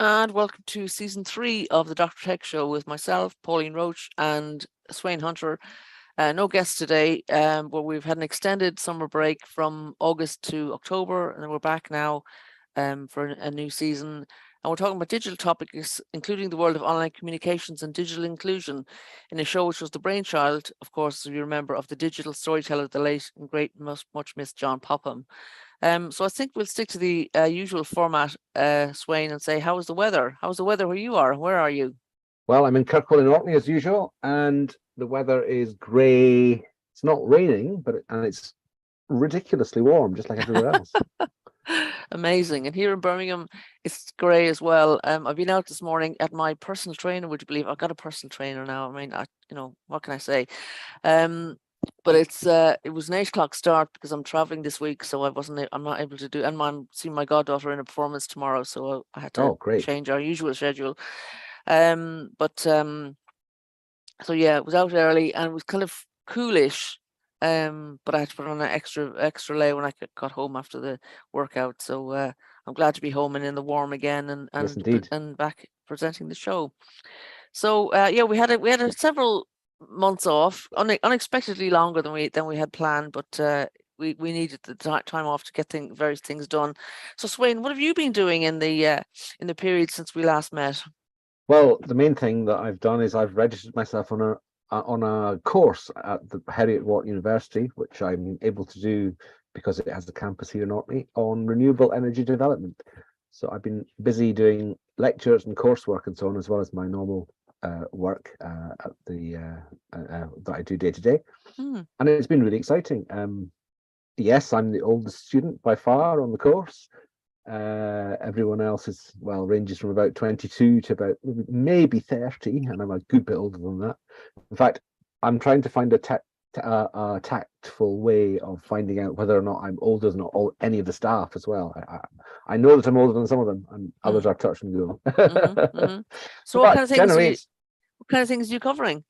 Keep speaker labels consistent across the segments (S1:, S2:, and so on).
S1: And welcome to season 3 of the Dr Tech Show with myself, Pauline Roche, and Sweyn Hunter. No guests today, but we've had an extended summer break from August to October, and then we're back now for a new season. And we're talking about digital topics, including the world of online communications and digital inclusion, in a show which was the brainchild, of course, as you remember, of the digital storyteller, the late and great, much missed John Popham. So I think we'll stick to the usual format, Sweyn, and say, how is the weather? How's the weather where you are? Where are you?
S2: Well, I'm in Kirkwall in Orkney as usual, and the weather is grey. It's not raining, and it's ridiculously warm, just like everywhere else.
S1: Amazing. And here in Birmingham, it's grey as well. I've been out this morning at my personal trainer. Would you believe I've got a personal trainer now? I mean, what can I say? But it was an 8 o'clock start because I'm traveling this week, so I'm not able to do, and I'm seeing my goddaughter in a performance tomorrow, so I had to change our usual schedule. So yeah, it was out early and it was kind of coolish, but I had to put on an extra layer when I got home after the workout. So I'm glad to be home and in the warm again, and
S2: yes, indeed,
S1: and back presenting the show. So yeah, we had several months off, unexpectedly longer than we had planned, but we needed the time off to get various things done. So Sweyn, what have you been doing in the period since we last met?
S2: Well, the main thing that I've done is I've registered myself on a course at the Heriot-Watt University, which I'm able to do because it has a campus here in Orkney, on renewable energy development. So I've been busy doing lectures and coursework and so on, as well as my normal work that I do day to day, and it's been really exciting. Yes, I'm the oldest student by far on the course. Everyone else ranges from about 22 to about maybe 30, and I'm a good bit older than that. In fact, I'm trying to find a tactful way of finding out whether or not I'm older than any of the staff as well. I know that I'm older than some of them, and others are touch and go.
S1: So what kind of things are you covering?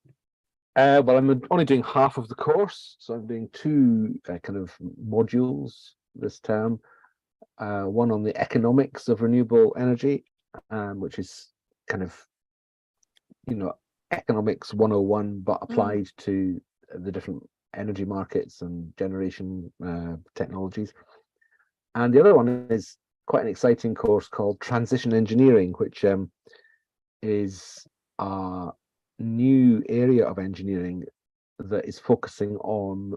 S2: Well, I'm only doing half of the course, so I'm doing 2 kind of modules this term. One on the economics of renewable energy, which is kind of, economics 101, but applied to the different energy markets and generation technologies. And the other one is quite an exciting course called Transition Engineering, which is a new area of engineering that is focusing on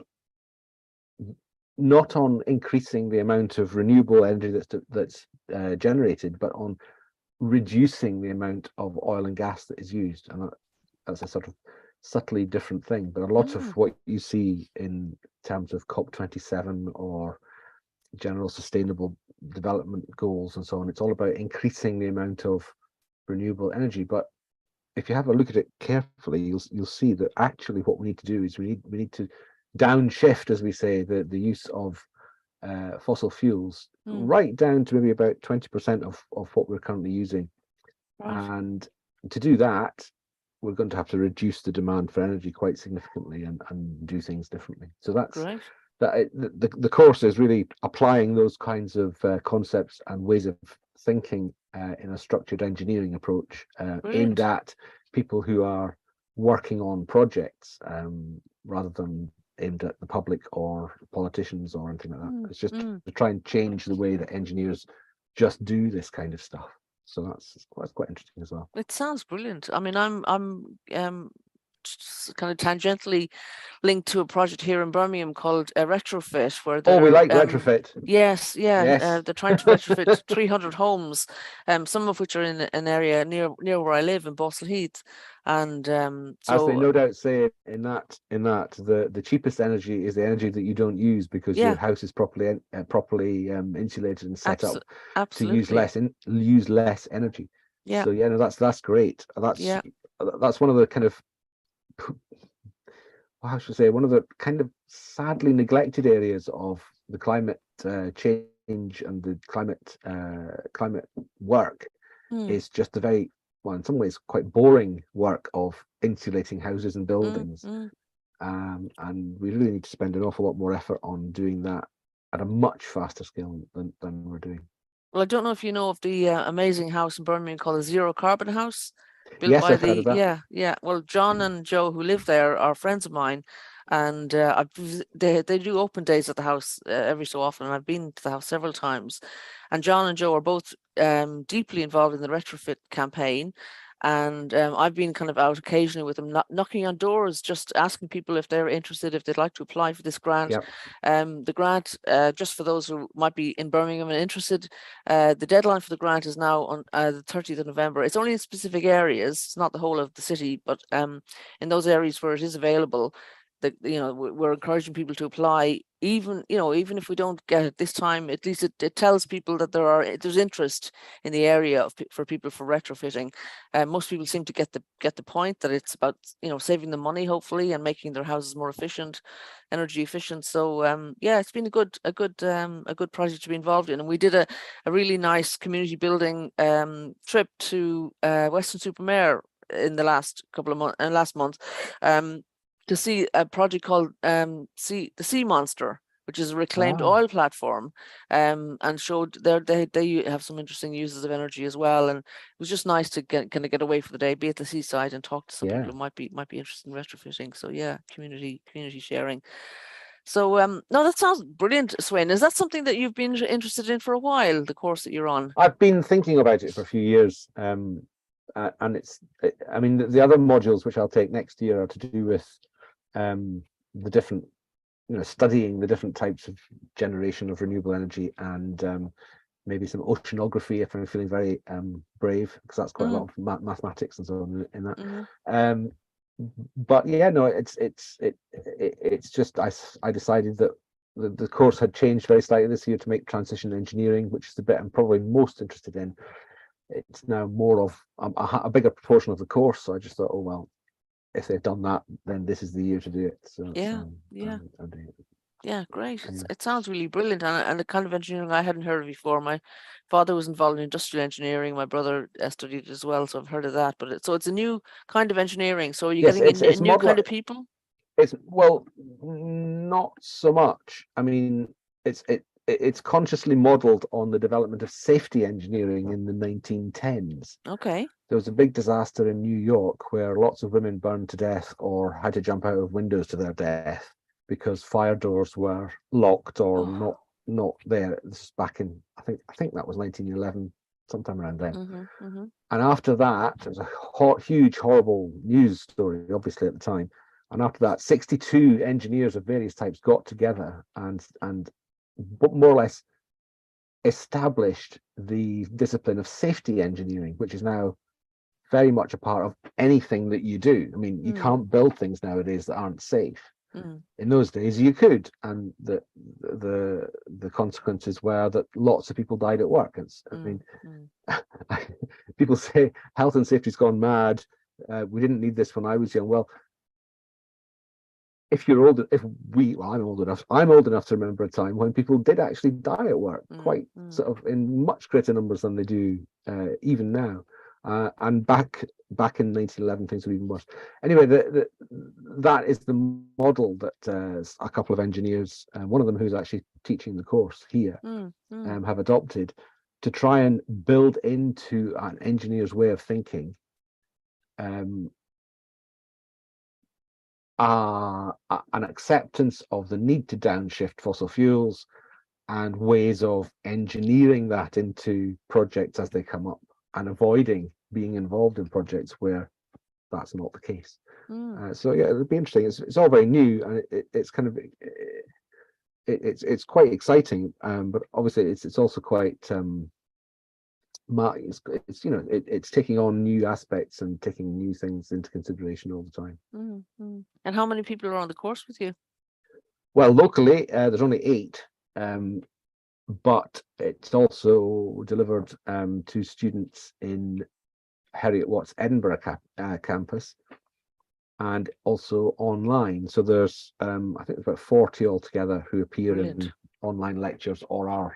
S2: not on increasing the amount of renewable energy that's generated, but on reducing the amount of oil and gas that is used. And that's a sort of subtly different thing. But a lot of what you see in terms of COP27 or general sustainable development goals and so on, it's all about increasing the amount of renewable energy. But if you have a look at it carefully, you'll see that actually what we need to do is we need to downshift, as we say, the use of fossil fuels right down to maybe about 20% of what we're currently using. Right. And to do that, we're going to have to reduce the demand for energy quite significantly and do things differently. So that's right. The course is really applying those kinds of concepts and ways of thinking in a structured engineering approach aimed at people who are working on projects rather than aimed at the public or politicians or anything like that. It's just to try and change the way that engineers just do this kind of stuff. So that's quite interesting as well.
S1: It sounds brilliant. I mean, I'm kind of tangentially linked to a project here in Birmingham called Retrofit, where
S2: we like Retrofit.
S1: Yes, yeah. They're trying to retrofit 300 homes, some of which are in an area near where I live in Boston Heath. And so,
S2: as they no doubt say in that the cheapest energy is the energy that you don't use because your house is properly insulated and set up to use less energy.
S1: Yeah.
S2: So that's great. That's one of the kind of how should I say, one of the kind of sadly neglected areas of the climate change and the climate work
S1: Mm,
S2: is just the very, well, in some ways, quite boring work of insulating houses and
S1: mm,
S2: buildings.
S1: mm.
S2: And we really need to spend an awful lot more effort on doing that at a much faster scale than we're doing.
S1: Well, I don't know if you know of the amazing house in Birmingham called the Zero Carbon House, built
S2: Yes,
S1: by
S2: I've heard of
S1: the,
S2: that.
S1: yeah. Well, John and Joe, who live there, are friends of mine, and they do open days at the house every so often, and I've been to the house several times. And John and Joe are both deeply involved in the retrofit campaign. And I've been kind of out occasionally with them, knocking on doors, just asking people if they're interested, if they'd like to apply for this grant.
S2: Yep.
S1: The grant, just for those who might be in Birmingham and interested, the deadline for the grant is now on the 30th of November. It's only in specific areas, it's not the whole of the city, but in those areas where it is available, we're encouraging people to apply. Even even if we don't get it this time, at least it tells people that there's interest in the area for people for retrofitting. Most people seem to get the point that it's about saving them money, hopefully, and making their houses more efficient, energy efficient. So yeah, it's been a good project to be involved in. And we did a really nice community building trip to Weston-super-Mare in the last couple of months, last month, to see a project called the Sea Monster, which is a reclaimed oil platform, and showed they have some interesting uses of energy as well. And it was just nice to get away for the day, be at the seaside, and talk to some
S2: Yeah.
S1: people who might be interested in retrofitting. So yeah, community sharing. So no, that sounds brilliant, Sweyn. Is that something that you've been interested in for a while, the course that you're on?
S2: I've been thinking about it for a few years, and I mean, the other modules which I'll take next year are to do with the different, studying the different types of generation of renewable energy, and maybe some oceanography if I'm feeling very brave, because that's quite a lot of mathematics and so on in that.
S1: Mm-hmm.
S2: But yeah, no, it's just I decided that the course had changed very slightly this year to make transition engineering, which is the bit I'm probably most interested in. It's now more of a bigger proportion of the course, so I just thought, oh well, if they've done that, then this is the year to do it. So
S1: Yeah,
S2: I'm doing it.
S1: yeah, great.
S2: Anyway.
S1: It sounds really brilliant, and the kind of engineering I hadn't heard of before. My father was involved in industrial engineering. My brother studied it as well, so I've heard of that. But so it's a new kind of engineering. So are you
S2: Yes,
S1: getting a
S2: it's
S1: new
S2: model.
S1: kind of people?
S2: It's, well, not so much. I mean, it's consciously modeled on the development of safety engineering in the 1910s.
S1: Okay.
S2: There was a big disaster in New York where lots of women burned to death or had to jump out of windows to their death because fire doors were locked or not there. This is back in, I think that was 1911, sometime around then.
S1: Mm-hmm.
S2: And after that, it was a huge, horrible news story, obviously at the time. And after that, 62 engineers of various types got together and more or less established the discipline of safety engineering, which is now very much a part of anything that you do. I mean, you can't build things nowadays that aren't safe. In those days, you could, and the consequences were that lots of people died at work. I mean, people say health and safety's gone mad. We didn't need this when I was young. Well, if you're older, I'm old enough to remember a time when people did actually die at work, quite sort of in much greater numbers than they do even now. And back in 1911, things were even worse. Anyway, that is the model that a couple of engineers, one of them who's actually teaching the course here, have adopted to try and build into an engineer's way of thinking an acceptance of the need to downshift fossil fuels and ways of engineering that into projects as they come up, and avoiding being involved in projects where that's not the case. So yeah, it'll be interesting. It's all very new, and it's kind of it's quite exciting, but obviously it's also quite it's taking on new aspects and taking new things into consideration all the time.
S1: And how many people are on the course with you?
S2: Well, locally there's only 8. But it's also delivered to students in Heriot Watt's Edinburgh campus, and also online. So there's I think there's about 40 altogether who appear
S1: Brilliant.
S2: in online lectures or are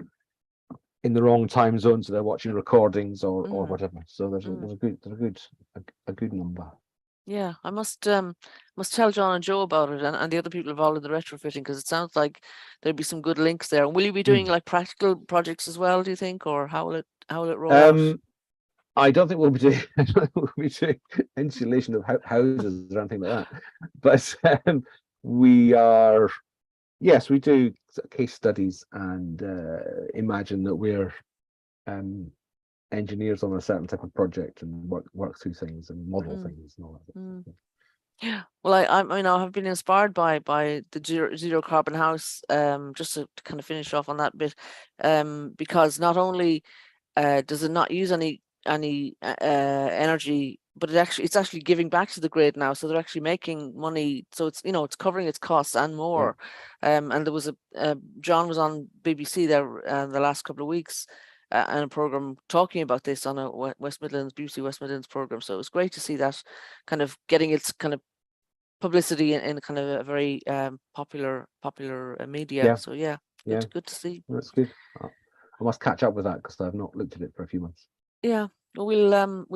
S2: in the wrong time zone, so they're watching recordings or whatever. So there's a good number.
S1: Yeah, I must tell John and Joe about it, and the other people involved in the retrofitting, because it sounds like there'd be some good links there. And will you be doing like practical projects as well, do you think, or how will it roll out?
S2: I don't think we'll be doing insulation of houses or anything like that, but we are. Yes, we do case studies and imagine that we're engineers on a certain type of project and work through things and model things and all that.
S1: Yeah, well, I mean, I have been inspired by the zero carbon house. Just to kind of finish off on that bit, because not only does it not use any energy, but it's actually giving back to the grid now. So they're actually making money. So it's it's covering its costs and more.
S2: Yeah.
S1: And there was John was on BBC there the last couple of weeks. And a program talking about this on a BBC West Midlands program. So it was great to see that kind of getting its kind of publicity in kind of a very popular media.
S2: Yeah.
S1: So yeah,
S2: Yeah,
S1: good to see.
S2: that's good. I must catch up with that because I've not looked at it for a few months.
S1: Yeah, we'll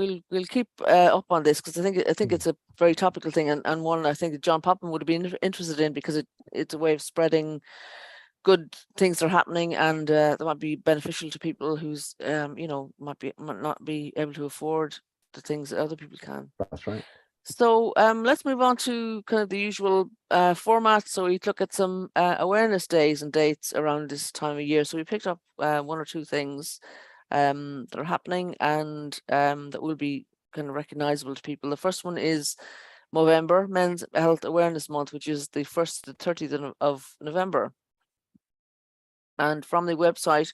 S1: keep up on this, because I think it's a very topical thing, and one I think that John Popham would have been interested in, because it's a way of spreading good things that are happening, and that might be beneficial to people who's might not be able to afford the things that other people can.
S2: That's right.
S1: So let's move on to kind of the usual format. So we look at some awareness days and dates around this time of year. So we picked up one or two things that are happening and that will be kind of recognizable to people. The first one is Movember, Men's Health Awareness Month, which is the 1st to the 30th of November. And from the website,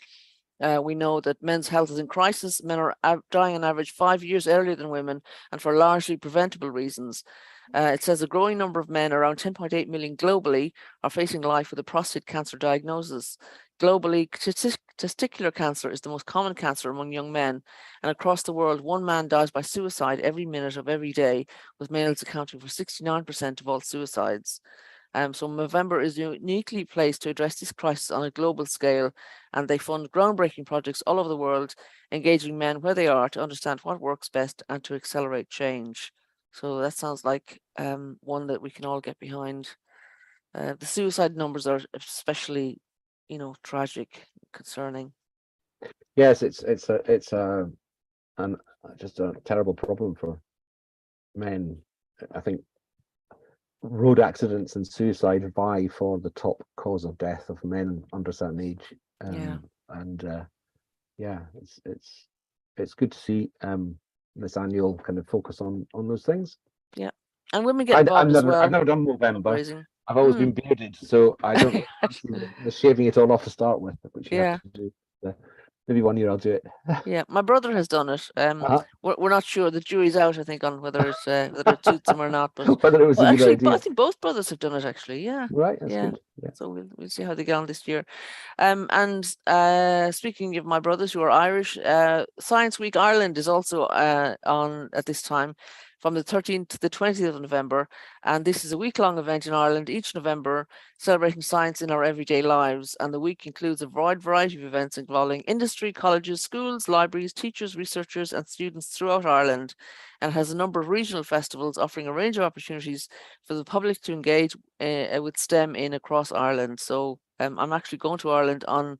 S1: we know that men's health is in crisis. Men are dying on average 5 years earlier than women, and for largely preventable reasons. It says a growing number of men, around 10.8 million globally, are facing life with a prostate cancer diagnosis. Globally, testicular cancer is the most common cancer among young men, and across the world, one man dies by suicide every minute of every day, with males accounting for 69% of all suicides. So Movember is uniquely placed to address this crisis on a global scale, and they fund groundbreaking projects all over the world, engaging men where they are to understand what works best and to accelerate change. So that sounds like one that we can all get behind. The suicide numbers are especially, tragic, concerning.
S2: Yes, it's just a terrible problem for men. I think road accidents and suicide vie for the top cause of death of men under a certain age. It's good to see this annual kind of focus on those things.
S1: Yeah, and women get involved as well.
S2: I've never done Movember.
S1: Fundraising.
S2: I've always been bearded, so I don't the shaving it all off to start with, which you have to do. Maybe one year I'll do it.
S1: Yeah, my brother has done it. We're not sure. The jury's out, I think, on whether it suits him or not. But
S2: whether it was a good idea.
S1: I think both brothers have done it actually. Yeah.
S2: Right. That's good. Yeah.
S1: So we'll see how they get on this year. And speaking of my brothers who are Irish, Science Week Ireland is also on at this time, from the 13th to the 20th of November. And this is a week-long event in Ireland each November, celebrating science in our everyday lives. And the week includes a wide variety of events involving industry, colleges, schools, libraries, teachers, researchers, and students throughout Ireland, and has a number of regional festivals offering a range of opportunities for the public to engage with STEM across Ireland. So I'm actually going to Ireland on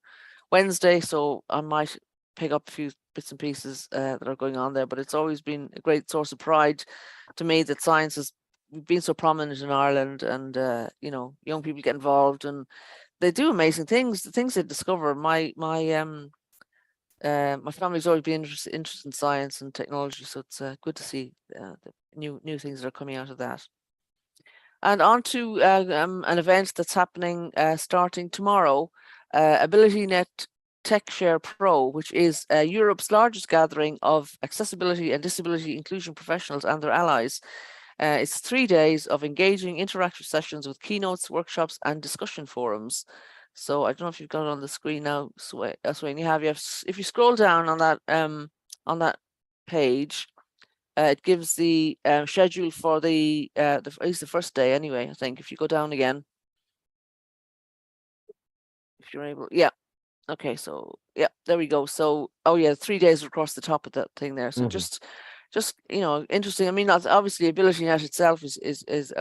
S1: Wednesday, so I might pick up a few bits and pieces that are going on there. But it's always been a great source of pride to me that science has been so prominent in Ireland, and young people get involved and they do amazing things. The things they discover. My family's always been interested in science and technology, so it's good to see the new things that are coming out of that. And on to an event that's happening starting tomorrow, AbilityNet TechShare Pro, which is Europe's largest gathering of accessibility and disability inclusion professionals and their allies. It's 3 days of engaging interactive sessions with keynotes, workshops, and discussion forums. So I don't know if you've got it on the screen now, Sweyn. You have. If you scroll down on that page, it gives the schedule for the at least the first day anyway. I think if you go down again, if you're able, yeah. Okay, so yeah, there we go. So, oh yeah, 3 days across the top of that thing there. So just interesting. I mean, that's obviously AbilityNet itself is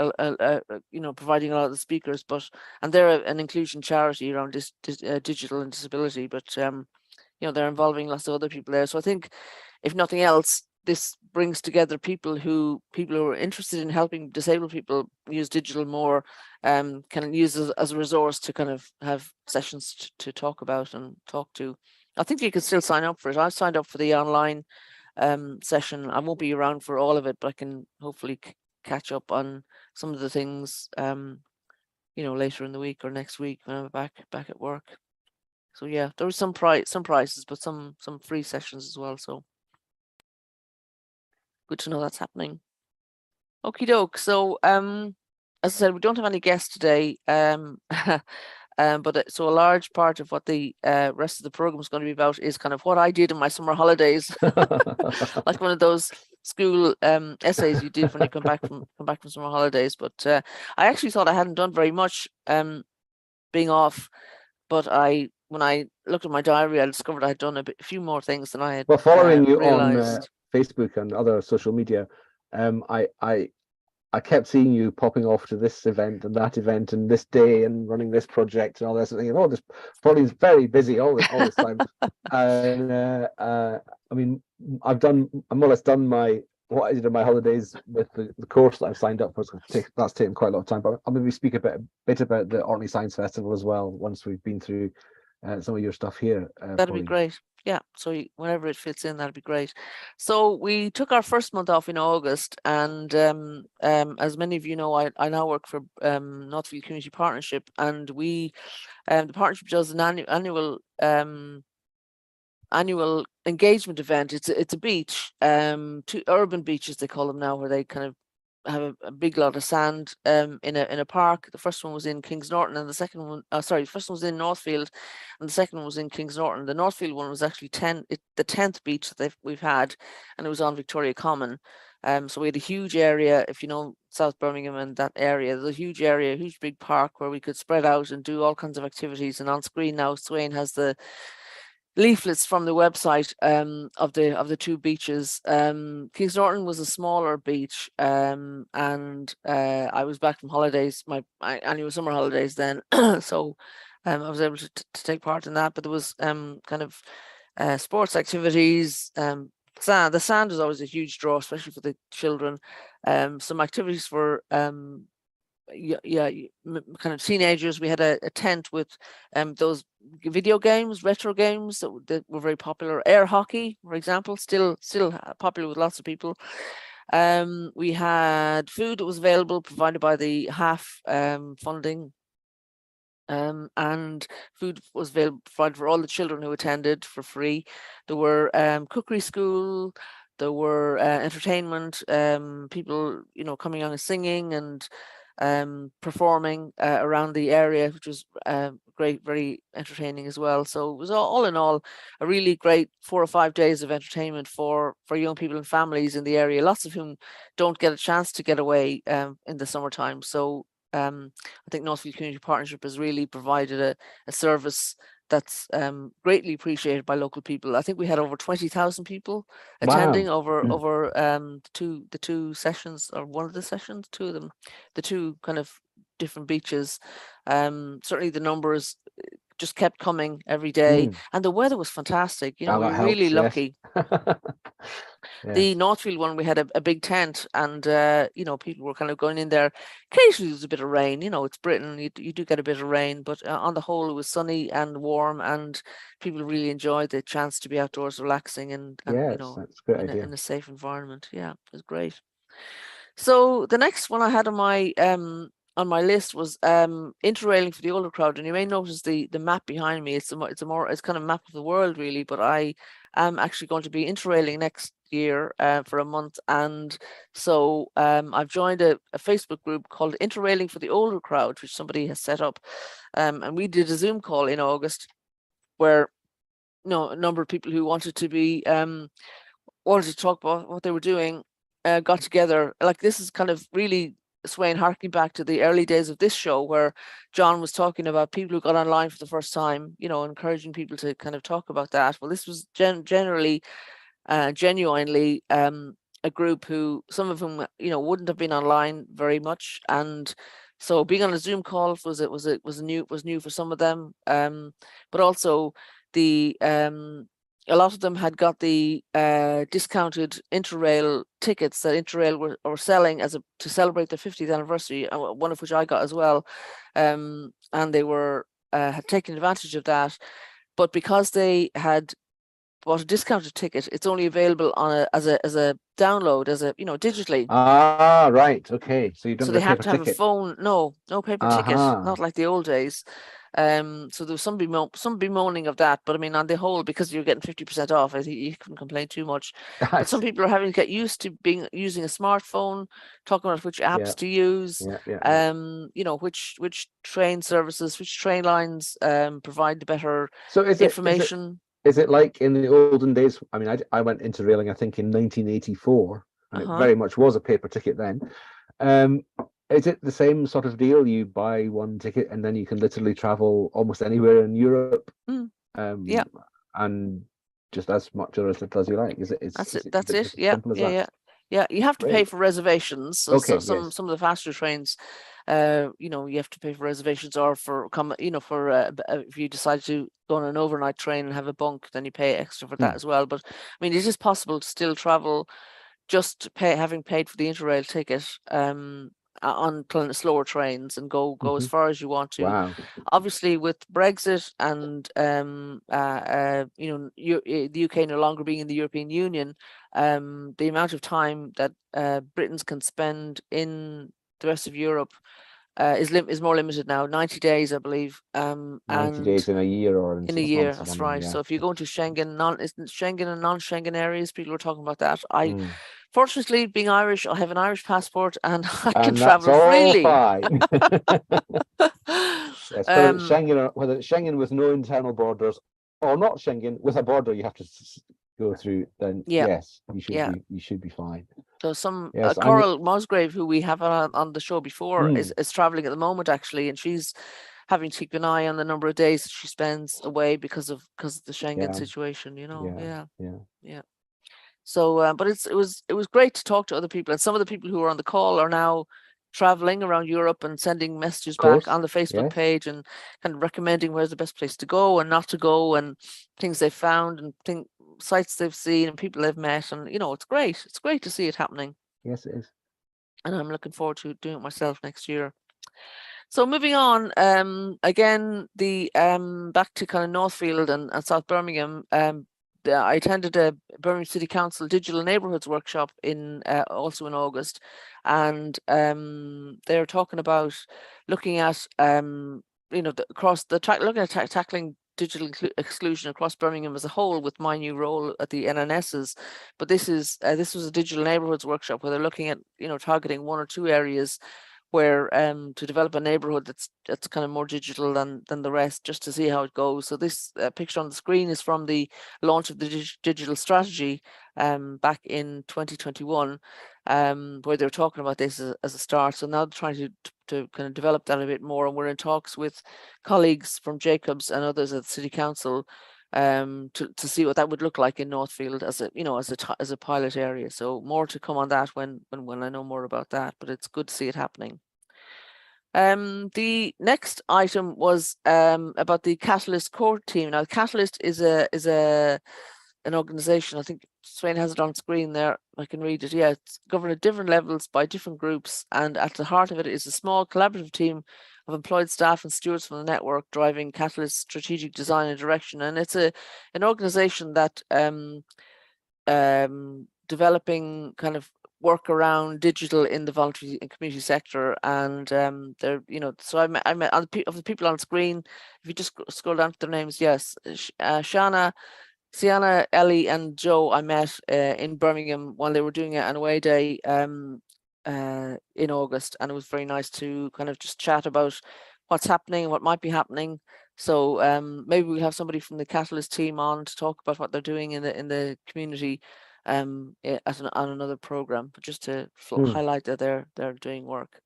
S1: providing a lot of the speakers, but and they're an inclusion charity around digital and disability, but they're involving lots of other people there. So I think, if nothing else, this brings together people who are interested in helping disabled people use digital more, can use it as a resource to kind of have sessions to talk about and talk to. I think you can still sign up for it. I've signed up for the online session. I won't be around for all of it, but I can hopefully catch up on some of the things later in the week or next week when I'm back at work. So yeah, there was some prizes, but some free sessions as well. So good to know that's happening. Okie doke. So as I said, we don't have any guests today. But so a large part of what the rest of the program is going to be about is kind of what I did in my summer holidays, like one of those school essays you did when you come back from summer holidays. But I actually thought I hadn't done very much being off, but when I looked at my diary, I discovered I had done a few more things than I had.
S2: Well, following you
S1: realized
S2: on Facebook and other social media, I kept seeing you popping off to this event and that event and this day and running this project and all this. And thinking, oh, this Pauline's very busy all this time. And I mean, I'm more or less done what I did in my holidays with the course that I've signed up for. That's taken quite a lot of time. But I'll maybe speak a bit about the Orkney Science Festival as well once we've been through some of your stuff here.
S1: That'd be great. Yeah, so whenever it fits in, that'd be great. So we took our first month off in August, and as many of you know, I now work for Northfield Community Partnership, and the partnership does an annual engagement event. It's a beach, two urban beaches they call them now, where they kind of have a big lot of sand in a park. The first one was in Kings Norton, and the second one, the first one was in Northfield, and the second one was in Kings Norton. The Northfield one was actually the 10th beach that we've had, and it was on Victoria Common. So we had a huge area. If you know South Birmingham and that area, there's a huge area, a huge big park where we could spread out and do all kinds of activities. And on screen now, Sweyn has the leaflets from the website of the two beaches. Kings Norton was a smaller beach, and I was back from holidays, my annual summer holidays then, so I was able to take part in that. But there was kind of sports activities. The sand is always a huge draw, especially for the children. Some activities for kind of teenagers. We had a tent with those video games, retro games that were very popular. Air hockey, for example, still popular with lots of people. We had food that was available, provided by the HAF funding. And food was available, provided for all the children who attended for free. There were cookery school. There were entertainment, people, coming on and singing and performing around the area, which was great, very entertaining as well. So it was all in all a really great 4 or 5 days of entertainment for young people and families in the area, lots of whom don't get a chance to get away in the summertime. So I think Northfield Community Partnership has really provided a service that's greatly appreciated by local people. I think we had over 20,000 people attending over the two sessions, or one of the sessions, two of them, the two kind of different beaches. Certainly the numbers just kept coming every day, and the weather was fantastic. We were really lucky. The Northfield one, we had a big tent, and people were kind of going in there. Occasionally there was a bit of rain. It's Britain, you do get a bit of rain, but on the whole it was sunny and warm, and people really enjoyed the chance to be outdoors relaxing and
S2: that's a great idea.
S1: in a safe environment. Yeah, it was great. So the next one I had on my list was Interrailing for the older crowd, and you may notice the map behind me. It's kind of map of the world really, but I am actually going to be interrailing next year for a month, and so I've joined a Facebook group called Interrailing for the Older Crowd, which somebody has set up, and we did a Zoom call in August where a number of people who wanted to talk about what they were doing got together. Like, this is kind of really, Sweyn, harking back to the early days of this show, where John was talking about people who got online for the first time, you know, encouraging people to kind of talk about that. Well, this was genuinely a group who, some of whom, you know, wouldn't have been online very much, and so being on a Zoom call was new for some of them, but also the a lot of them had got the discounted Interrail tickets that Interrail were selling to celebrate their 50th anniversary, one of which I got as well, and they were had taken advantage of that, but because they had bought a discounted ticket, it's only available on as a download, digitally.
S2: Ah, right. Okay. So you don't
S1: So
S2: get
S1: they
S2: a
S1: have
S2: paper
S1: to have a
S2: ticket.
S1: phone. No paper ticket,
S2: Uh-huh.
S1: not like the old days. So there was some bemoaning of that, but I mean, on the whole, because you're getting 50% off, I think you couldn't complain too much. But some people are having to get used to using a smartphone, talking about which apps
S2: Yeah.
S1: to use,
S2: Yeah.
S1: which train services, which train lines provide the better
S2: So
S1: information.
S2: is it like in the olden days? I mean, I went into railing, I think, in 1984, and it very much was a paper ticket then. Is it the same sort of deal? You buy one ticket and then you can literally travel almost anywhere in Europe,
S1: Yeah,
S2: and just as much or as little as you like.
S1: that's it.
S2: Is
S1: That's
S2: it
S1: it.
S2: just as
S1: Yeah,
S2: simple as
S1: yeah,
S2: that?
S1: yeah. Yeah, you have to pay
S2: Great.
S1: for reservations. So,
S2: Okay.
S1: some
S2: Yes.
S1: of the faster trains, you have to pay for reservations, or for if you decide to go on an overnight train and have a bunk, then you pay extra for that as well. But I mean, it is possible to still travel just having paid for the Interrail ticket, on kind of slower trains, and go as far as you want to.
S2: Wow.
S1: Obviously, with Brexit and the UK no longer being in the European Union, the amount of time that Britons can spend in the rest of Europe is more limited now. 90 days, I believe.
S2: 90 days in a year or in
S1: in a
S2: 6
S1: year,
S2: months or
S1: that's
S2: something.
S1: right.
S2: Yeah.
S1: So if you go into Schengen and non-Schengen areas, people are talking about that.
S2: Mm.
S1: Fortunately, being Irish, I have an Irish passport and I can
S2: And that's
S1: travel
S2: all
S1: freely.
S2: fine. Yes, whether it's Schengen with no internal borders or not Schengen with a border you have to go through, then
S1: Yeah,
S2: yes,
S1: yeah.
S2: you should be fine.
S1: So some
S2: Yes, I mean,
S1: Coral Musgrave, who we have on the show before, is traveling at the moment, actually, and she's having to keep an eye on the number of days that she spends away because of the Schengen situation. Yeah. So, but it was great to talk to other people, and some of the people who are on the call are now traveling around Europe and sending messages
S2: of
S1: back
S2: course,
S1: on the Facebook
S2: yes.
S1: page, and kind of recommending where's the best place to go and not to go, and things they've found, and sites they've seen, and people they've met, and it's great. It's great to see it happening.
S2: Yes, it is.
S1: And I'm looking forward to doing it myself next year. So moving on, again, the back to kind of Northfield and South Birmingham. I attended a Birmingham City Council Digital Neighbourhoods workshop also in August, and they're talking about looking at looking at tackling digital exclusion across Birmingham as a whole, with my new role at the NNSs. But this was a digital neighbourhoods workshop where they're looking at targeting one or two areas where to develop a neighborhood that's kind of more digital than the rest, just to see how it goes. So this picture on the screen is from the launch of the digital strategy back in 2021, where they were talking about this as a start. So now they're trying to kind of develop that a bit more, and we're in talks with colleagues from Jacobs and others at the City Council to see what that would look like in Northfield as a pilot area. So more to come on that when I know more about that, but it's good to see it happening. The next item was about the Catalyst core team. Now, Catalyst is an organization. I think Sweyn has it on screen there. I can read it. Yeah, it's governed at different levels by different groups, and at the heart of it is a small collaborative team of employed staff and stewards from the network driving Catalyst strategic design and direction. And it's an organization that developing kind of work around digital in the voluntary and community sector, and they're so I met of the people on screen. If you just scroll down to their names, yes, Shana, Sienna, Ellie, and Joe I met in Birmingham while they were doing an away day in August, and it was very nice to kind of just chat about what's happening and what might be happening. So maybe we'll have somebody from the Catalyst team on to talk about what they're doing in the community on another program, but just to
S2: Hmm.
S1: highlight that they're doing work.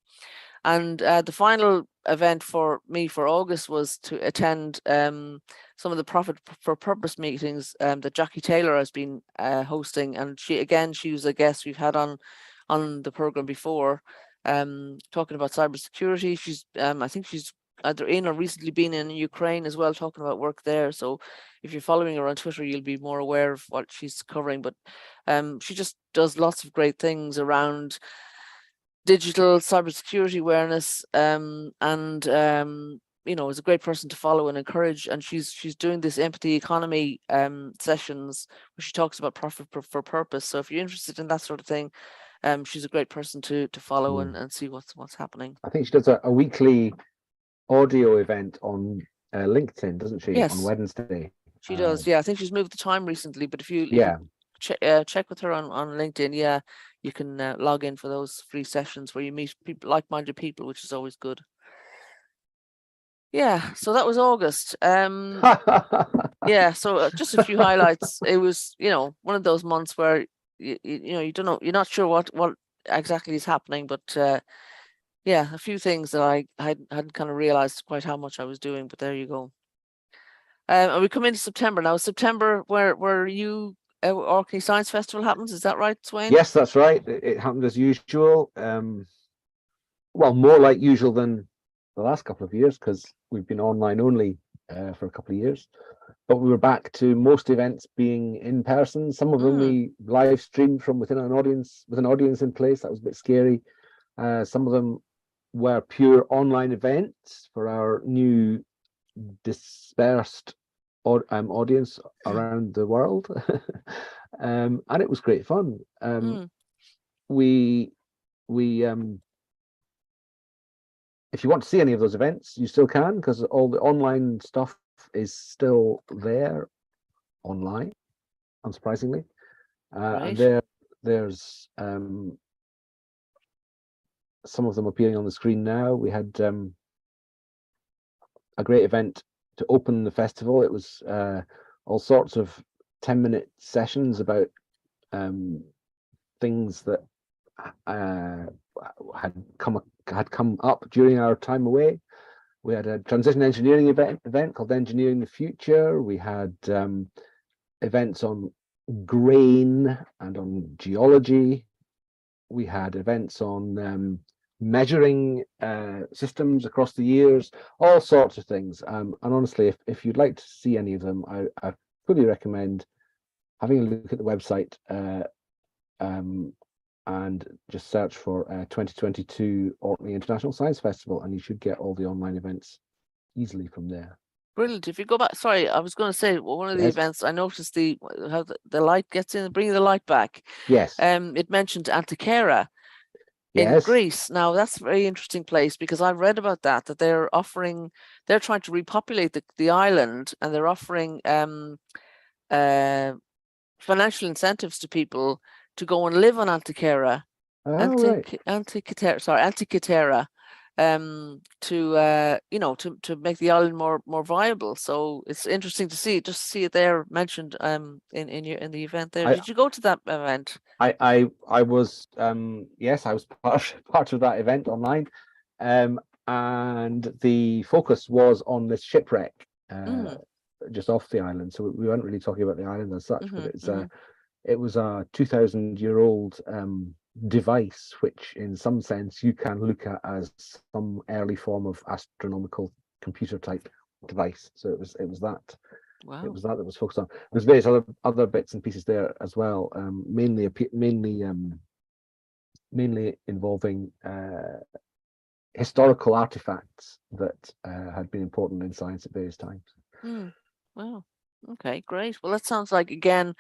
S1: And the final event for me for August was to attend some of the Profit for Purpose meetings that Jacqui Taylor has been hosting. And she was a guest we've had on the program before, talking about cybersecurity. She's I think she's either in or recently been in Ukraine as well, talking about work there. So if you're following her on Twitter, you'll be more aware of what she's covering. But she just does lots of great things around digital cybersecurity awareness, and is a great person to follow and encourage. And she's doing this empathy economy sessions where she talks about profit for purpose. So if you're interested in that sort of thing, she's a great person to follow and see what's happening.
S2: I think she does a weekly audio event on LinkedIn, doesn't she?
S1: Yes,
S2: on Wednesday.
S1: She does. Yeah, I think she's moved the time recently. But if you check with her on LinkedIn, yeah, you can log in for those free sessions where you meet people, like-minded people, which is always good. Yeah, so that was August. Yeah, so just a few highlights. It was, one of those months where you don't know, you're not sure what exactly is happening, but yeah, a few things that I hadn't kind of realized quite how much I was doing. But there you go. And we come into September now. September, where you Orkney Science Festival happens, is that right, Sweyn?
S2: Yes, that's right. It happened as usual. Well, more like usual than the last couple of years, because we've been online only for a couple of years. But we were back to most events being in person. Some of them we live streamed from within an audience, with an audience in place. That was a bit scary. Some of them were pure online events for our new dispersed audience around the world. And it was great fun. We if you want to see any of those events, you still can, because all the online stuff is still there online, unsurprisingly. And there's some of them appearing on the screen now. We had a great event to open the festival. It was all sorts of 10-minute sessions about things that had come up during our time away. We had a transition engineering event called Engineering the Future. We had events on grain and on geology. We had events on measuring systems across the years, all sorts of things. And honestly, if you'd like to see any of them, I fully recommend having a look at the website and just search for 2022 Orkney International Science Festival, and you should get all the online events easily from there.
S1: Brilliant. If you go back, sorry, I was going to say, well, one of the events, I noticed how the light gets in, bringing the light back.
S2: Yes.
S1: It mentioned Antikythera in Greece. Now, that's a very interesting place, because I've read about that they're trying to repopulate the island, and they're offering financial incentives to people to go and live on Antikythera. Antikythera. To make the island more viable. So it's interesting to see it there mentioned in the event there. Did you go to that event?
S2: I was yes, I was part of that event online, and the focus was on this shipwreck just off the island. So we weren't really talking about the island as such, but it was a 2,000-year-old device, which in some sense you can look at as some early form of astronomical computer type device. So it was that. Wow. It was that was focused on. There's various other bits and pieces there as well, mainly involving historical artifacts that had been important in science at various times.
S1: Wow. Okay, great. Well, that sounds like, again,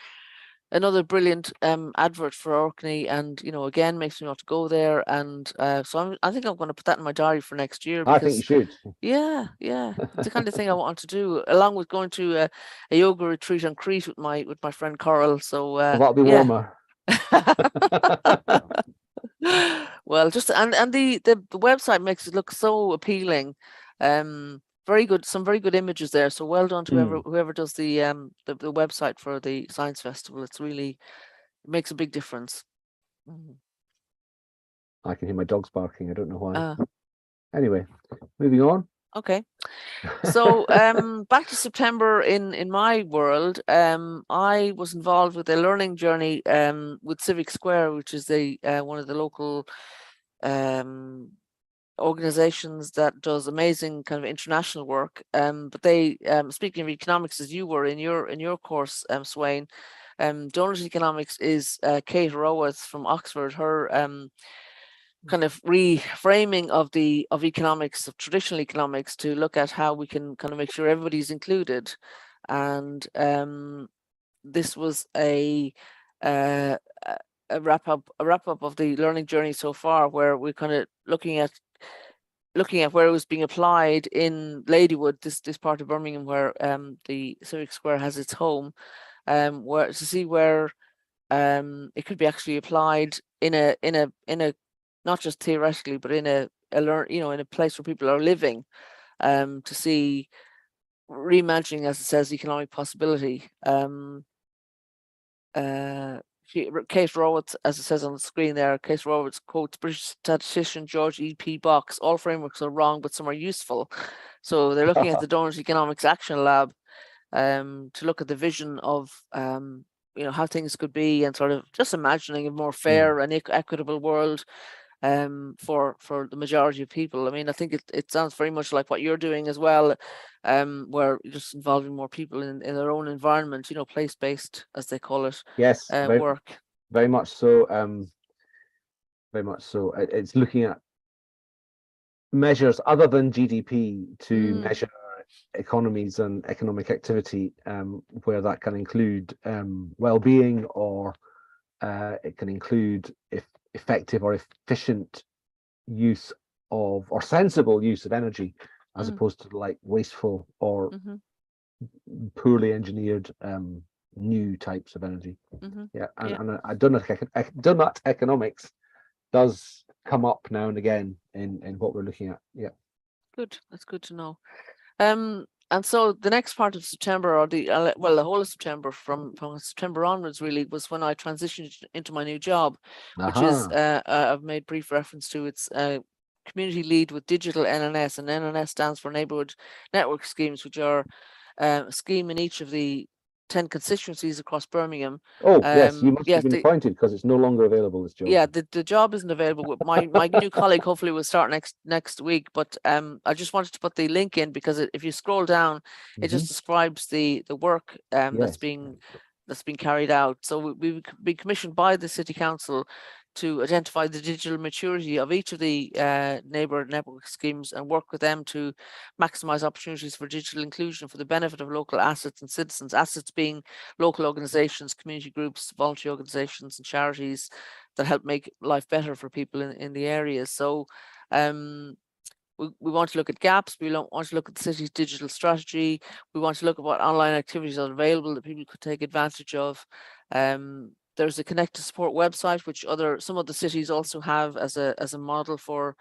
S1: another brilliant advert for Orkney, and again makes me want to go there. And so I think I'm going to put that in my diary for next year.
S2: I think you should.
S1: Yeah, it's the kind of thing I want to do, along with going to a yoga retreat on Crete with my friend Coral. So
S2: that'll be warmer.
S1: Well, just and the website makes it look so appealing. Very good, some very good images there. So well done to whoever does the website for the Science Festival. It's really makes a big difference. Mhm.
S2: I can hear my dogs barking. I don't know why.
S1: Uh,
S2: Anyway, moving on.
S1: okay. So back to September in my world, I was involved with a learning journey with Civic Square, which is the one of the local organizations that does amazing kind of international work. But they, speaking of economics, as you were in your course, Sweyn, Doughnut Economics is Kate Raworth from Oxford. Her kind of reframing of economics, of traditional economics, to look at how we can kind of make sure everybody's included. And this was a wrap up of the learning journey so far, where we're kind of looking at where it was being applied in Ladywood, this part of Birmingham where the Civic Square has its home, where to see where it could be actually applied in a not just theoretically, but in a in a place where people are living, to see reimagining, as it says, economic possibility. Kate Raworth, as it says on the screen there, Kate Raworth quotes British statistician George E.P. Box: "All frameworks are wrong, but some are useful." So they're looking at the Doughnut Economics Action Lab to look at the vision of how things could be, and sort of just imagining a more fair and equitable world for the majority of people. I mean, I think it sounds very much like what you're doing as well, where you're just involving more people in their own environment, place-based, as they call it.
S2: Yes,
S1: Work.
S2: very much so. Very much so. It's looking at measures other than GDP to measure economies and economic activity, where that can include well-being, or it can include effective or efficient use of, or sensible use of energy, as opposed to like wasteful or poorly engineered new types of energy. And Doughnut Economics does come up now and again in what we're looking at. Yeah,
S1: good. That's good to know. And so the next part of September, or the whole of September, from September onwards, really, was when I transitioned into my new job, which is I've made brief reference to. It's community lead with digital NNS, and NNS stands for Neighbourhood Network Schemes, which are a scheme in each of the 10 constituencies across Birmingham.
S2: Oh, yes, you must have been appointed, because it's no longer available, this job.
S1: Yeah, the job isn't available. My new colleague hopefully will start next week, but I just wanted to put the link in, because if you scroll down, it just describes the work that's being carried out. So we've been commissioned by the City Council to identify the digital maturity of each of the neighbourhood network schemes, and work with them to maximise opportunities for digital inclusion for the benefit of local assets and citizens. Assets being local organisations, community groups, voluntary organisations and charities that help make life better for people in the areas. So we want to look at gaps. We want to look at the city's digital strategy. We want to look at what online activities are available that people could take advantage of. There's a Connect to Support website, which some other cities also have as a model for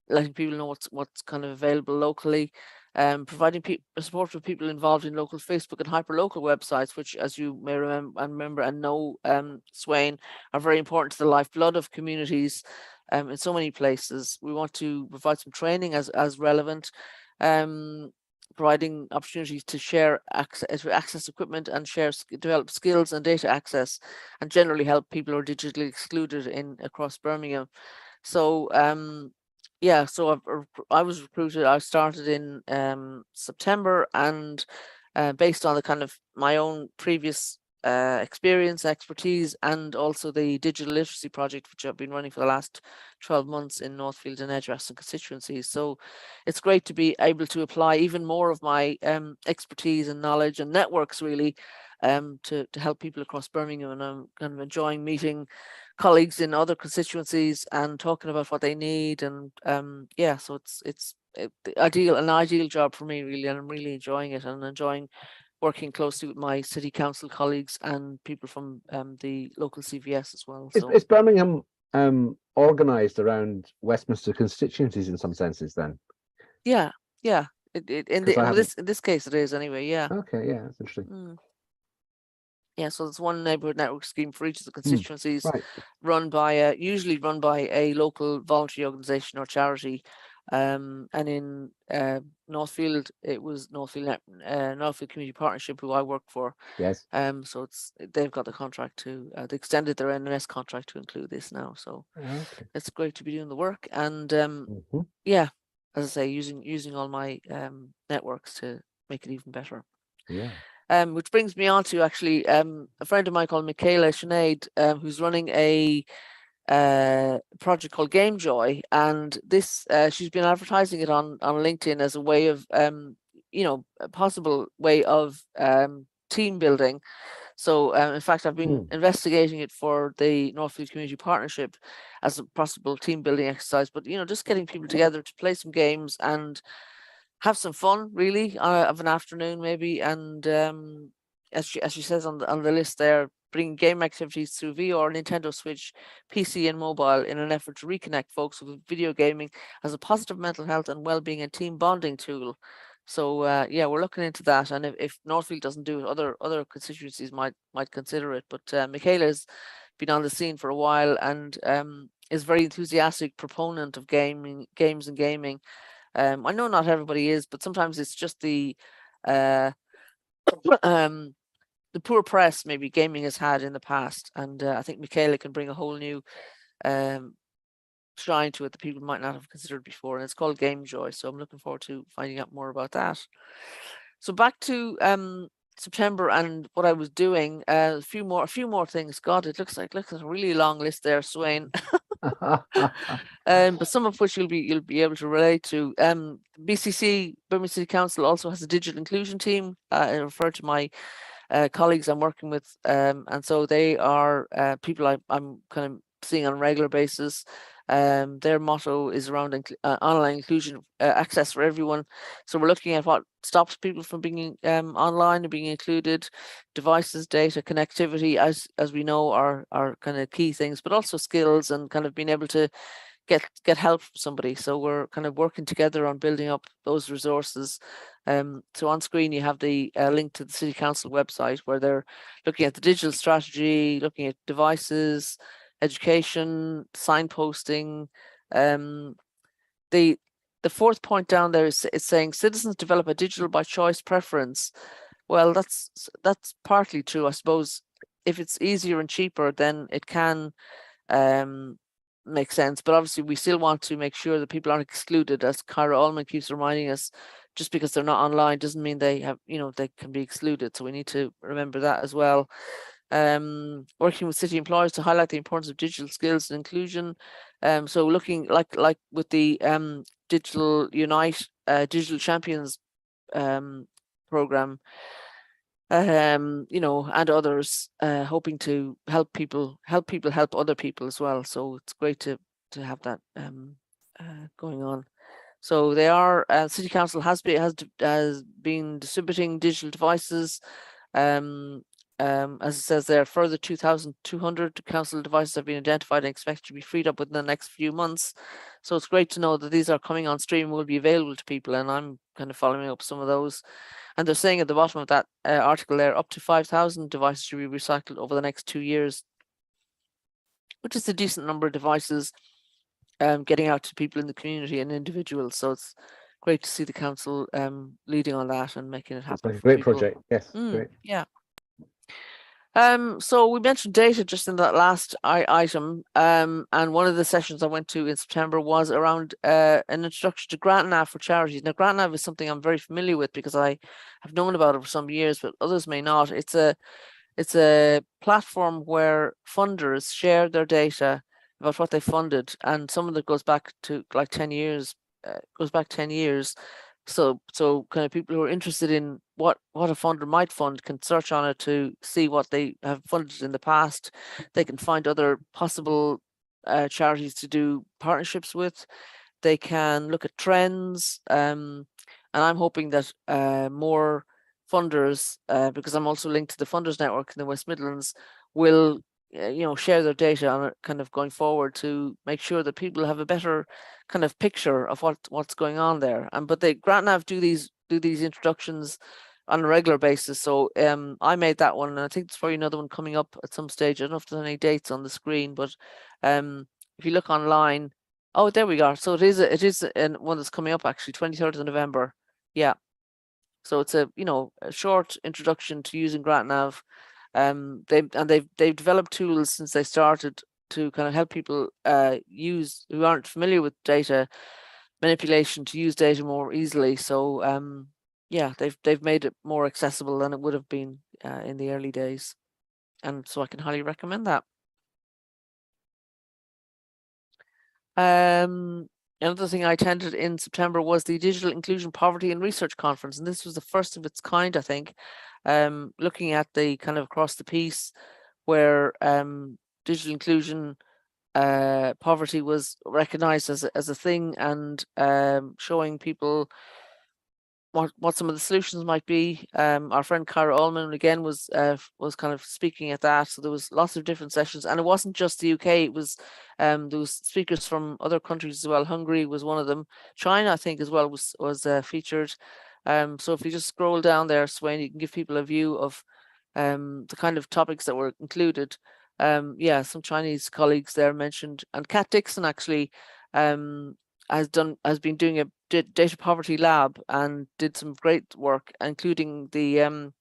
S1: letting people know what's kind of available locally. Providing support for people involved in local Facebook and hyperlocal websites, which, as you may remember and know, Sweyn, are very important to the lifeblood of communities in so many places. We want to provide some training as relevant, providing opportunities to share access equipment, and develop skills and data access, and generally help people who are digitally excluded across Birmingham. So so I was recruited. I started in September, and based on the kind of my own previous experience, expertise, and also the digital literacy project, which I've been running for the last 12 months in Northfield and Edgeworth constituencies. So it's great to be able to apply even more of my expertise and knowledge and networks, really, to help people across Birmingham. And I'm kind of enjoying meeting colleagues in other constituencies and talking about what they need. And so it's an ideal job for me, really, and I'm really enjoying it, and enjoying working closely with my city council colleagues and people from the local CVS as well. So
S2: is Birmingham organised around Westminster constituencies in some senses then?
S1: Yeah. In this case it is anyway. Yeah.
S2: Okay, yeah, that's interesting.
S1: Yeah, so there's one neighbourhood network scheme for each of the constituencies,
S2: Right.
S1: usually run by a local voluntary organisation or charity. And in Northfield, it was Northfield Community Partnership, who I work for.
S2: Yes.
S1: So they've got the contract to they extended their NNS contract to include this now. So
S2: Okay.
S1: it's great to be doing the work, and
S2: Mhm.
S1: yeah, as I say, using all my networks to make it even better.
S2: Yeah.
S1: Which brings me on to actually a friend of mine called Mikayla, Sinead, who's running a project called GameJoy, and this she's been advertising it on LinkedIn as a way of a possible way of team building. So in fact, I've been investigating it for the Northfield Community Partnership as a possible team building exercise, but just getting people together to play some games and have some fun, really, of an afternoon maybe. And as she says on the list there, bring game activities through VR, Nintendo Switch, PC, and mobile in an effort to reconnect folks with video gaming as a positive mental health and well-being and team bonding tool. So yeah, we're looking into that, and if Northfield doesn't do it, other constituencies might consider it. But Mikayla's been on the scene for a while and is a very enthusiastic proponent of games and gaming. I know not everybody is, but sometimes it's just uh, the poor press maybe gaming has had in the past, and I think Mikayla can bring a whole new shine to it that people might not have considered before, and it's called GameJoy. So I'm looking forward to finding out more about that. So back to September and what I was doing. A few more things. God, it looks like a really long list there, Sweyn. But some of which you'll be able to relate to. BCC, Birmingham City Council, also has a digital inclusion team. I refer to my colleagues I'm working with, and so they are people I'm kind of seeing on a regular basis. Their motto is around online inclusion, access for everyone. So we're looking at what stops people from being online and being included. Devices, data, connectivity, as we know, are kind of key things, but also skills and kind of being able to get help from somebody. So we're kind of working together on building up those resources. So on screen you have the link to the City Council website, where they're looking at the digital strategy, looking at devices, education, signposting. The fourth point down there is saying citizens develop a digital by choice preference. Well, that's partly true, I suppose. If it's easier and cheaper, then it can make sense. But obviously, we still want to make sure that people aren't excluded, as Kyra Allman keeps reminding us. Just because they're not online doesn't mean they have, they can be excluded. So we need to remember that as well. Working with city employers to highlight the importance of digital skills and inclusion. So looking like with the Digital Unite, Digital Champions program, and others, hoping to help people help other people as well. So it's great to have that going on. So they are City Council has been distributing digital devices. As it says there, further 2,200 council devices have been identified and expected to be freed up within the next few months. So it's great to know that these are coming on stream and will be available to people, and I'm kind of following up some of those. And they're saying at the bottom of that article there, up to 5,000 devices should be recycled over the next 2 years, which is a decent number of devices getting out to people in the community and individuals. So it's great to see the council leading on that and making it happen.
S2: It's a
S1: for
S2: great
S1: people.
S2: project. Yes, great.
S1: Yeah. So we mentioned data just in that last item, and one of the sessions I went to in September was around an introduction to Grantnav for charities. Now, Grantnav is something I'm very familiar with because I have known about it for some years, but others may not. It's a platform where funders share their data about what they funded, and some of it goes back to like 10 years. Goes back 10 years. So kind of people who are interested in what a funder might fund can search on it to see what they have funded in the past. They can find other possible charities to do partnerships with. They can look at trends, and I'm hoping that more funders, because I'm also linked to the funders network in the West Midlands, will share their data on it kind of going forward to make sure that people have a better kind of picture of what's going on there. But they Grantnav do these introductions on a regular basis. So I made that one, and I think there's probably another one coming up at some stage. I don't know if there's any dates on the screen, but if you look online, oh, there we are. So it is one that's coming up actually, 23rd of November. Yeah. So it's a a short introduction to using Grantnav. They've developed tools since they started to kind of help people use who aren't familiar with data manipulation to use data more easily. So yeah, they've made it more accessible than it would have been in the early days, and so I can highly recommend that. Another thing I attended in September was the Digital Inclusion Poverty and Research Conference, and this was the first of its kind, I think, looking at the kind of across the piece where digital inclusion poverty was recognized as a thing, and showing people what some of the solutions might be. Our friend Cara Ullman again was kind of speaking at that. So there was lots of different sessions, and it wasn't just the UK. It was there was speakers from other countries as well. Hungary was one of them. China, I think, as well was featured. So if you just scroll down there, Sweyn, you can give people a view of the kind of topics that were included. Yeah, some Chinese colleagues there mentioned, and Kat Dixon actually has been doing a data poverty lab and did some great work, including the